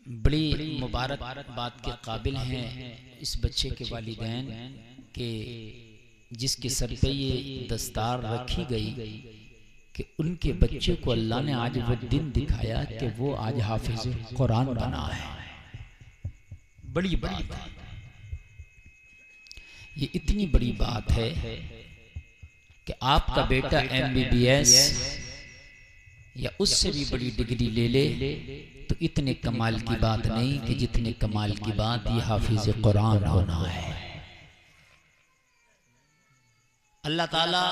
बड़ी मुबारक बात के काबिल हैं इस बच्चे के वालिदैन के जिसके सर पे ये दस्तार रखी गई कि उनके बच्चे को अल्लाह ने आज वो दिन दिखाया कि वो आज हाफिज कुरान बना है। बड़ी बात है, ये इतनी बड़ी बात है कि आपका बेटा MBBS या उससे भी बड़ी डिग्री ले ले तो इतने कमाल की बात नहीं कि जितने कमाल की बात ये हाफिज कुरान होना है। अल्लाह ताला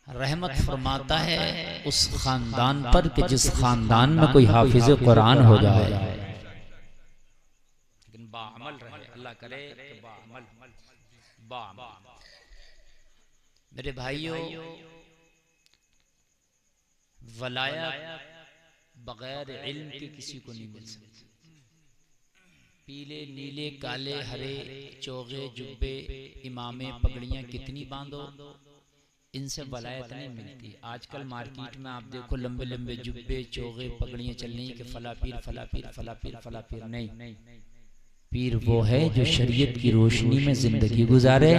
रहमत फरमाता है उस खानदान पर कि जिस खानदान में कोई हाफिज कुरान हो जाए, लेकिन बाअमल रहे। अल्लाह करे कि बाअमल मेरे भाइयों, वलायत बगैर इल्म के किसी को नहीं मिल सकती। पीले नीले काले हरे चोगे जुब्बे इमामे पगड़ियां कितनी बांधो, इनसे वलायत नहीं मिलती। आजकल मार्केट में आप देखो लंबे लंबे जुब्बे चोगे पगड़ियां चल रही कि फला पीर फला पीर फला पीर फला पीर। नहीं, पीर वो है जो शरीयत की रोशनी में जिंदगी गुजारे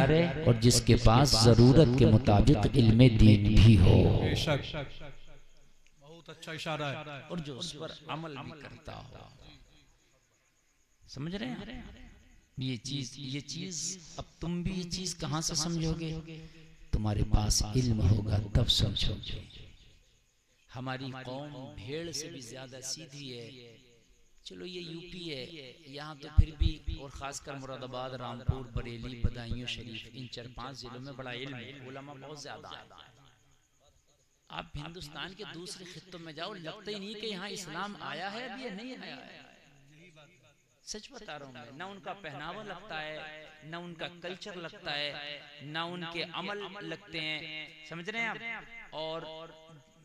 और जिसके पास जरूरत के मुताबिक इल्मे दीन भी हो। बहुत अच्छा इशारा है। और जो उस पर अमल भी करता हो। समझ रहे हैं? ये चीज अब तुम भी ये चीज कहां से समझोगे? तुम्हारे पास इल्म होगा तब समझोगे। हमारी कौम भेड़ से भी ज्यादा सीधी है। चलो ये यूपी है, यहाँ तो फिर भी, और खासकर मुरादाबाद रामपुर बरेली बदायूं शरीफ इन 4-5 जिलों में बड़ा इल्म है, उलमा बहुत ज्यादा है। आप हिंदुस्तान के दूसरे खित्तों में जाओ, लगता ही नहीं कि यहाँ इस्लाम आया है, अभी ये नहीं आया है। सच बता रहा हूँ मैं, ना उनका पहनावा लगता है, ना उनका कल्चर लगता है, ना उनके अमल लगते हैं। समझ रहे हैं आप? और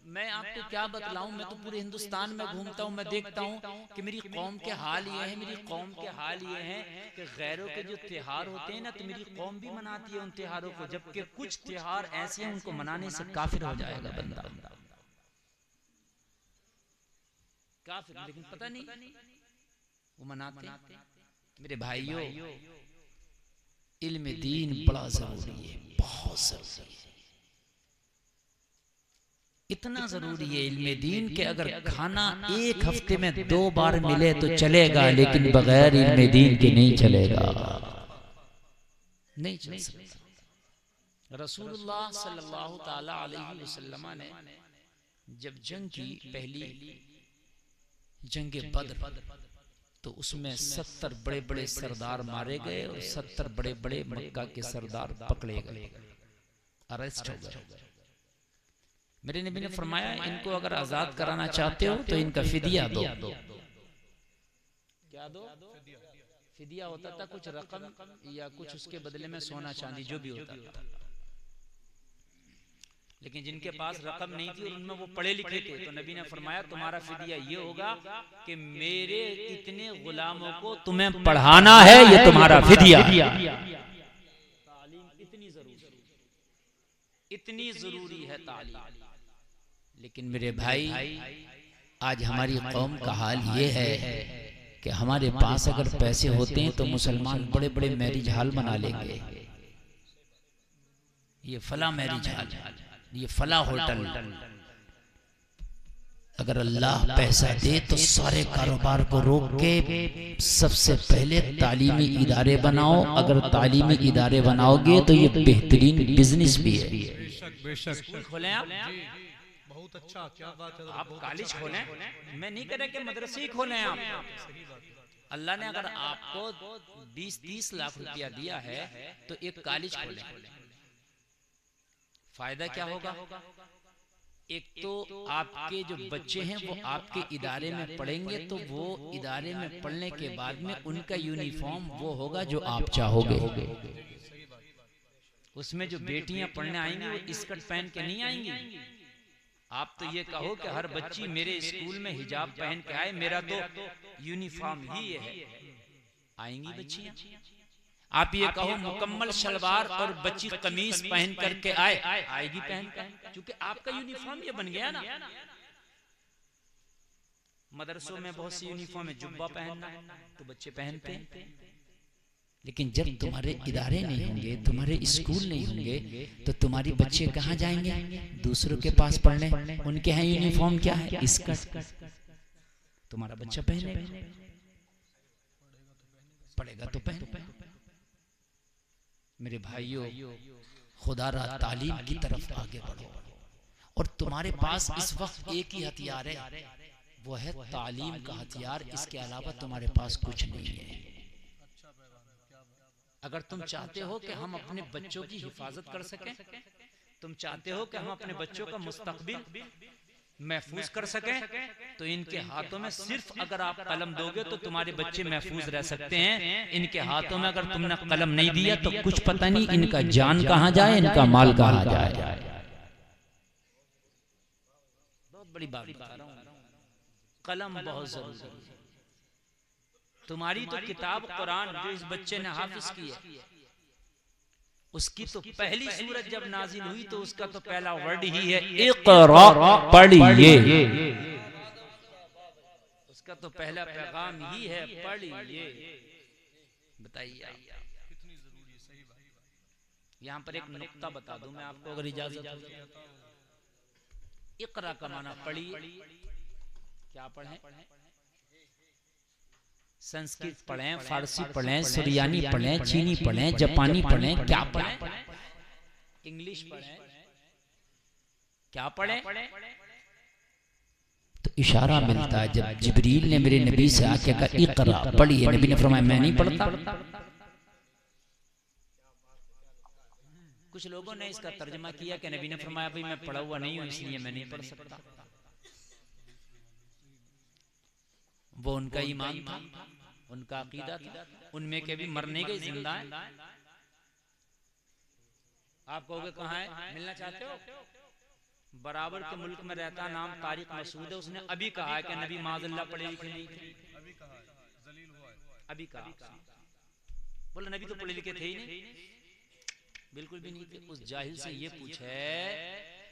मैं आपको क्या बतलाऊं, मैं तो पूरे हिंदुस्तान में घूमता हूं, मैं देखता हूं कि मेरी कौम के हाल ये है, मेरी कौम के हाल ये है कि गैरों के जो त्योहार होते हैं ना, तो मेरी कौम भी मनाती है उन त्योहारों को, जबकि कुछ त्योहार ऐसे हैं उनको मनाने से काफिर हो जाएगा बंदा, काफिर। लेकिन पता नहीं वो मनाते हैं। मेरे भाइयों, इल्म दीन बड़ा जरूरी है, बहुत जरूरी है। इतना जरूरी है इल्म दीन के अगर खाना एक हफ्ते में 2 बार मिले तो चलेगा, लेकिन बगैर इल्म दीन के नहीं चलेगा, नहीं चल सकता। रसूलुल्लाह सल्लल्लाहु ताला अलैहि वसल्लम ने जब जंग की, पहली जंग बद्र, तो उसमें 70 बड़े बड़े सरदार मारे गए और 70 बड़े बड़े मक्का के सरदार पकड़े गए, अरेस्ट हो गए। मेरे नबी ने फरमाया, इनको अगर आजाद कराना चाहते हो तो इनका फिदिया दो। क्या दो? फिदिया होता था कुछ रकम या कुछ उसके बदले में सोना चांदी जो भी होता था। लेकिन जिनके पास रकम नहीं थी और उनमें वो पढ़े लिखे थे, तो नबी ने फरमाया तुम्हारा फिदिया ये होगा कि मेरे इतने गुलामों को तुम्हें पढ़ाना है, ये तुम्हारा फिदिया। तालीम इतनी जरूरी है तालीम। लेकिन मेरे भाई, आज हमारी कौम का हाल ये है कि हमारे पास अगर पैसे होते हैं तो मुसलमान बड़े बड़े मैरिज हॉल बना लेंगे। ये फला मैरिज हॉल, ये फला होटल। अगर अल्लाह पैसा दे तो सारे कारोबार को रोक के सबसे पहले तालीमी इदारे बनाओ। अगर तालीमी इदारे बनाओगे तो ये बेहतरीन बिजनेस भी है। बेशक खोलें आप, बहुत अच्छा, क्या बात है। आप कॉलेज खोलें, मैं नहीं कह रहा कि मदरसे ही खोलें आप। अल्लाह ने अगर आपको 20-30 लाख रुपया दिया है तो एक कॉलेज खोलें। फायदा क्या होगा? एक तो आपके जो बच्चे हैं वो आपके इदारे में पढ़ेंगे, तो वो इदारे में पढ़ने के बाद में उनका यूनिफॉर्म वो होगा जो आप चाहोगे। उसमें जो बेटियां पढ़ने आएंगी वो स्कर्ट पहन के नहीं आएंगी। आप तो ये कहो कि हर बच्ची मेरे स्कूल में हिजाब पहन के आए, मेरा तो यूनिफॉर्म ही ये है, आएंगी बच्चियां। आप ये कहो मुकम्मल शलवार और बच्ची कमीज पहन करके आए, आएगी पहन कर, क्योंकि आपका यूनिफॉर्म ये बन गया ना। मदरसों में बहुत सी यूनिफॉर्म है, जुब्बा पहनना तो बच्चे पहनते हैं, लेकिन जब तुम्हारे इदारे नहीं होंगे, तुम्हारे स्कूल नहीं होंगे, तो तुम्हारी बच्चे कहाँ जाएंगे? दूसरों के पास पढ़ने। उनके यहाँ यूनिफॉर्म क्या है? स्कर्ट। तुम्हारा बच्चा पहने, पढ़ेगा तो पहने। मेरे भाइयों, खुदा रा तालीम की तरफ आगे बढ़ो। और तुम्हारे पास इस वक्त एक ही हथियार है, वो है तालीम का हथियार। इसके अलावा तुम्हारे पास कुछ नहीं है। अगर तुम चाहते हो कि हम अपने बच्चों की हिफाजत कर सकें, तुम चाहते हो कि हम अपने बच्चों का मुस्तकबिल महफूज कर सकें, तो इनके हाथों में सिर्फ अगर आप कलम दोगे तो तुम्हारे बच्चे महफूज रह सकते हैं। इनके हाथों में अगर तुमने कलम नहीं दिया तो कुछ पता नहीं इनका जान कहां जाए, इनका माल कहां जाए। बहुत बड़ी बात बता रहा हूं, कलम बहुत जरूरी है। तुम्हारी तो किताब कुरान जो इस बच्चे ने हाफिज की है, उसकी तो पहली सूरत जब नाजिल हुई तो उसका तो पहला वर्ड ही है इक़रा, पढ़िए। उसका तो पहला पैगाम ही है पढ़िए। बताइए कितनी जरूरी है। सही बात। यहाँ पर एक नुक्ता बता दूं मैं आपको, अगर इजाजत हो। इक़रा का माना पढ़िए। क्या पढ़ें? संस्कृत पढ़ें, फारसी पढ़ें, सुरियानी पढ़ें, चीनी पढ़ें, जापानी पढ़ें, क्या पढ़ें? इंग्लिश पढ़ें, क्या पढ़ें? तो इशारा मिलता है जब जिब्रील ने मेरे नबी से आके कहा इक़रा, पढ़िए, नबी ने फरमाया मैं नहीं पढ़ता। कुछ लोगों ने इसका तर्जमा किया कि नबी ने फरमाया भाई मैं पढ़ा हुआ नहीं हूं इसलिए मैं नहीं पढ़ सकता। वो उनका ईमान था, उनका अकीदा था। उनमें के भी मरने के जिंदा है। आप कहोगे कहाँ है, मिलना चाहते हो? बराबर के मुल्क में रहता, नाम तारिक मसूद है। उसने अभी कहा है कि नबी माज़ल्लाह पढ़े लिखे नहीं थे। अभी कहा है, जलील हुआ है। अभी कहा, बोला नबी तो पढ़े लिखे थे ही नहीं, बिल्कुल भी नहीं थे। उस जाहिल से ये पूछे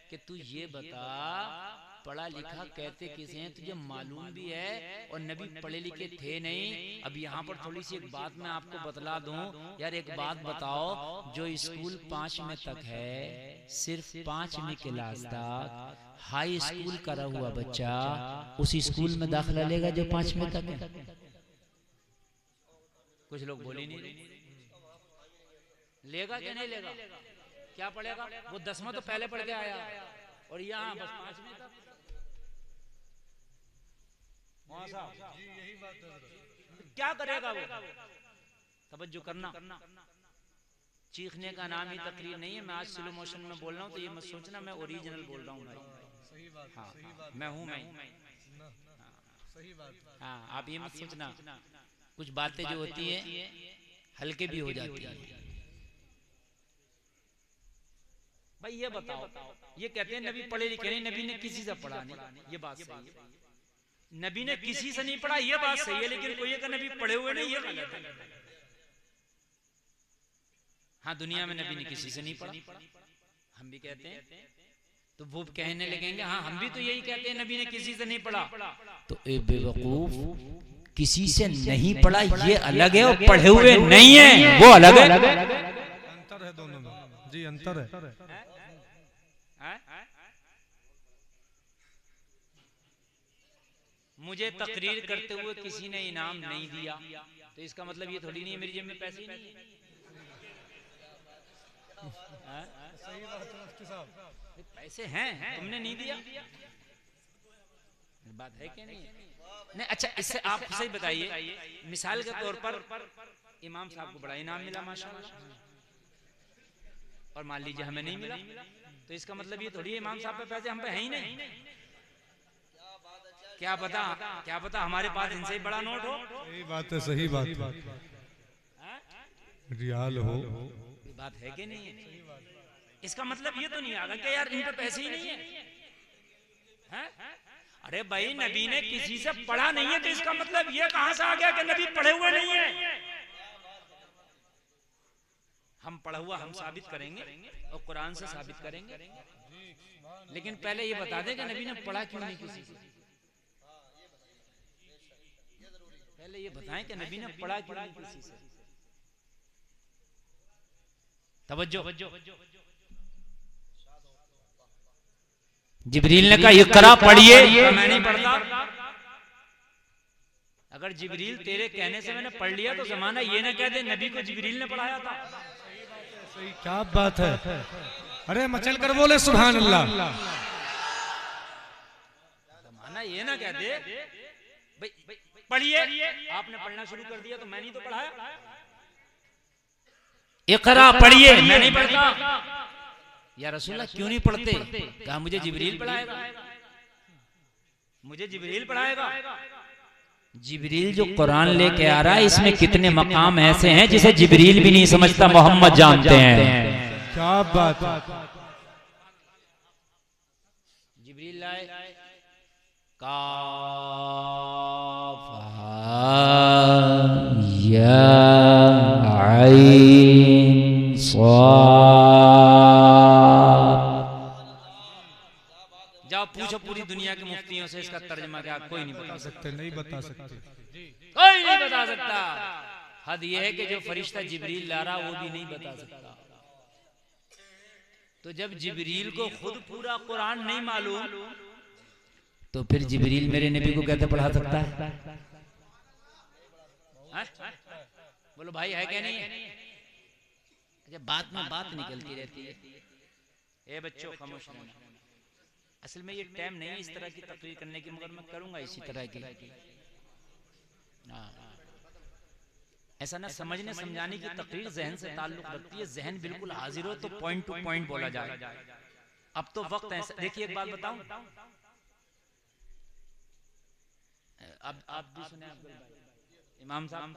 कि तू ये बता, पढ़ा लिखा कहते किसे हैं, तुझे मालूम भी है और नबी पढ़े लिखे थे नहीं। अब यहाँ पर थोड़ी सी एक बात मैं आपको बतला दूं यार, एक बात बताओ, जो स्कूल 5वीं तक है, सिर्फ 5वीं क्लास तक हाई स्कूल करा हुआ बच्चा उस स्कूल में दाखिला लेगा जो 5वीं तक है? कुछ लोग बोल ही नहीं रहे। लेगा कि नहीं लेगा? क्या पढ़ेगा वो? 10वां तो पहले पढ़ के आया और यहाँ बस 5वीं तक। जी यही बात है। क्या करेगा वो? तवज्जो करना, चीखने का नाम ही तकरीर नहीं है। मैं आज स्लो मोशन में बोल रहा हूँ तो ये मत सोचना मैं ओरिजिनल बोल रहा हूँ भाई। सही बात। हाँ, सही बात। मैं हूँ मैं। सही बात। हाँ, आप ये मत सोचना कुछ बातें जो होती है हल्के भी हो जाती है। भाई ये बताओ, ये कहते हैं नबी पढ़े लिखे नहीं, नबी ने किसी से पढ़ा नहीं, ये बात सही है। नबी ने किसी से नहीं पढ़ा, ये बात सही है, लेकिन कोई एक नबी पढ़े हुए नहीं, ये गलत है। हाँ, दुनिया में नबी ने किसी से नहीं पढ़ा, हम भी कहते हैं। तो वो कहने लगेंगे हाँ हम भी तो यही कहते हैं नबी ने किसी से नहीं पढ़ा। तो ए बेवकूफ, किसी से नहीं पढ़ा ये अलग है और पढ़े हुए नहीं है वो अलग है। अंतर है दोनों में जी, अंतर है। मुझे तकरीर करते हुए किसी ने इनाम नहीं दिया तो इसका मतलब ये थोड़ी नहीं है मेरी जेब में पैसे नहीं है। सही बात है मुफ्ती साहब, पैसे हैं, तुमने नहीं दिया, बात है कि नहीं? नहीं, अच्छा इससे आप सही बताइए, मिसाल के तौर पर इमाम साहब को बड़ा इनाम मिला माशाल्लाह और मान लीजिए हमें नहीं मिला, तो इसका मतलब ये थोड़ी इमाम साहब पे पैसे हम पे है ही नहीं। क्या पता हमारे पास इनसे ही बड़ा नोट हो। सही बात है, सही बात है, रियाल हो, बात है कि नहीं है? इसका मतलब ये तो नहीं आगा कि यार इन पे पैसे ही नहीं है। अरे भाई नबी ने किसी से पढ़ा नहीं है तो इसका मतलब ये कहां से आ गया कि नबी पढ़े हुए नहीं है? हम पढ़ा हुआ हम साबित करेंगे और कुरान से साबित करेंगे, लेकिन पहले ये बता दें कि नबी ने पढ़ा क्यों नहीं किसी से। पहले ये बताएं कि नबी ने पढ़ा क्यों नहीं किसी से? तवज्जो। जिब्रील ने कहा इकरा पढ़िए, मैं नहीं पढ़ता। अगर जिब्रील तेरे कहने से मैंने पढ़ लिया तो जमाना ये ना कह दे नबी को जिब्रील ने पढ़ाया था। सही, क्या बात है। अरे मचल कर बोले सुभान अल्लाह। जमाना ये ना कह दे भाई पढ़िए, आपने पढ़ना शुरू कर दिया तो मैं नहीं तो पढ़ाया। इकरा पढ़िए, मैं नहीं पढ़ता। या रसूलल्लाह क्यों नहीं पढ़ते? कहा मुझे जिब्रील पढ़ाएगा, मुझे जिब्रील पढ़ाएगा। जिब्रील जो कुरान लेके आ रहा है इसमें कितने मकाम ऐसे हैं जिसे जिब्रील भी नहीं समझता, मोहम्मद जानते हैं। क्या बात है। जिब्रील लाए काफ या आइन साद। जाओ पूछो पूरी दुनिया के मुफ्तियों से इसका तर्जुमा क्या, कोई नहीं बता सकते, नहीं बता सकते, कोई नहीं बता सकता। हद ये है कि जो फरिश्ता जिब्रील ला रहा वो भी नहीं बता सकता। तो जब जिब्रील को खुद पूरा कुरान नहीं मालूम तो फिर जिब्रील मेरे नबी को कैसे पढ़ा सकता है? बोलो भाई है क्या नहीं है? अच्छा बात में बात निकलती रहती है। ए बच्चों खामोश रहना। असल में ये टाइम नहीं है इस तरह की तकरीर करने की, मगर मैं करूंगा इसी तरह की। ऐसा ना समझने समझाने की तकरीर जहन से ताल्लुक रखती है। जहन बिल्कुल हाजिर हो तो पॉइंट टू पॉइंट बोला जाए। अब तो वक्त ऐसा, देखिए एक बात बताऊं, अब आप भी सुने इमाम साहब,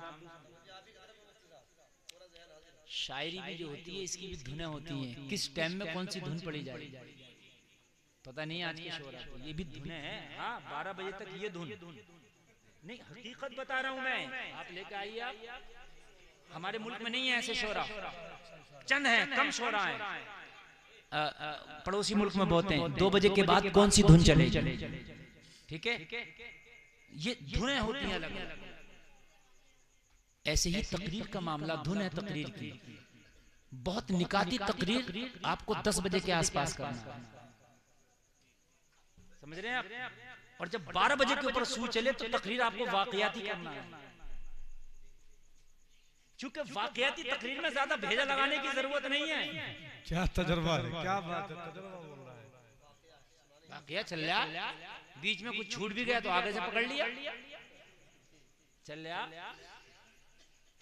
शायरी भी जो होती है इसकी भी धुनें होती हैं। किस टाइम में कौन सी धुन पड़ी जाए पता नहीं। आज की शोरा ये भी धुनें हैं। हाँ 12 बजे तक ये धुन नहीं, हकीकत बता रहा हूं मैं। आप लेकर आइए। आप हमारे मुल्क में नहीं है ऐसे शोरा, चंद हैं, कम शोरा हैं। पड़ोसी मुल्क में बहुत हैं। 2 बजे के बाद कौन सी धुन चले? ठीक है, ये धुनें होती हैं अलग अलग। ऐसे ही तकरीर का मामला धुन है तकरीर की। बहुत निकाती तकरीर आपको 10 बजे के आसपास करना, समझ रहे हैं आप? और जब 12 बजे के ऊपर सूई चले तो तकरीर आपको वाकयाती करना है। क्योंकि वाकयाती तकरीर में ज्यादा भेजा लगाने की जरूरत नहीं है। क्या तजर्बा है, क्या बात है, तजर्बा बोल रहा है। वाकया चल रहा, बीच में कुछ छूट भी गया तो आगे से पकड़ लिया। चल रहा,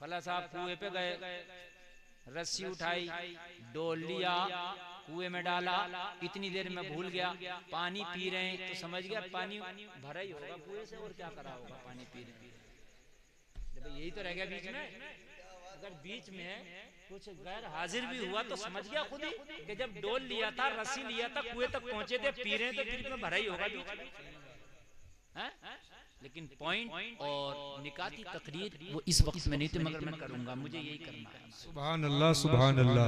फला साहब कुएं पे गए, रस्सी उठाई, डोल लिया, कुएं में डाला, इतनी देर में भूल गया। पानी पी रहे हैं तो समझ गया पानी भरा ही होगा कुएं से, और क्या करा होगा, पानी पी रहे हैं। यही तो रह गया बीच में। अगर बीच में कुछ गैर हाजिर भी हुआ तो समझ गया खुद ही कि जब डोल लिया था, रस्सी लिया था, कुएं तक पहुंचे थे, पी रहे हैं तो बीच में भरा ही होगा बीच में। लेकिन पॉइंट और निकाती तकरीर वो इस वक्त में नहीं थी, मगर मैं करूंगा, मुझे यही करना है। सुभान अल्लाह, सुभान अल्लाह।